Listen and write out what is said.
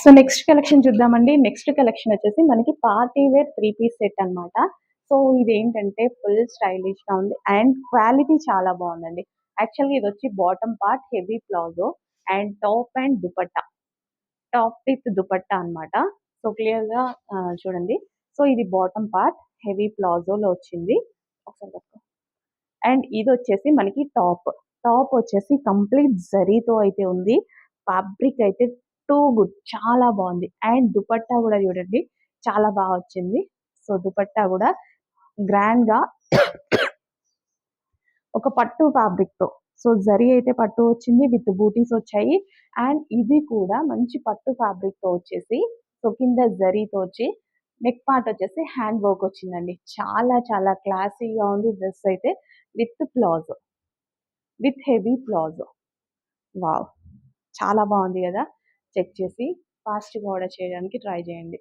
So next collection చూద్దామండి. Next collection వచ్చేసి మనకి పార్టీ వేర్ 3 పీస్ సెట్ అన్నమాట. సో ఇదేంటంటే ఫుల్ స్టైలిష్‌గా ఉంది అండ్ క్వాలిటీ చాలా బావుందండి. యాక్చువల్‌గా ఇదొచ్చి bottom part heavy palazzo and top and dupatta. Top with dupatta అన్నమాట. సో క్లియర్‌గా చూడండి. సో ఇది బాటమ్ పార్ట్ హెవీ ప్లాజోలో వచ్చింది. ఒకసారి పట్టుకో. అండ్ ఇదొచ్చేసి మనకి టాప్. టాప్ వచ్చేసి కంప్లీట్ జరీతో అయితే ఉంది. ఫ్యాబ్రిక్ అయితే టూ గుడ్. చాలా బావుంది. అండ్ దుపట్టా గూడా చూడండి చాలా బా వచ్చింది. సో దుపట్టా గూడా గ్రాండ్‌గా ఒక పట్టు ఫ్యాబ్రిక్‌తో. సో జరీ అయితే పట్టు వచ్చింది విత్ బూటీస్ వచ్చాయి. అండ్ ఇది కూడా మంచి పట్టు ఫ్యాబ్రిక్‌తో వచ్చేసి సో కింద జరీతో వచ్చి నెక్ పార్ట్ వచ్చేసి హ్యాండ్ వర్క్ వచ్చిందండి. చాలా చాలా క్లాసీగా ఉంది డ్రెస్ అయితే with palazzo. With heavy palazzo. Wow! చాలా బావుంది గదా! చెక్ చేసి ఫాస్ట్‌గా ఆర్డర్ చేయడానికి ట్రై చేయండి.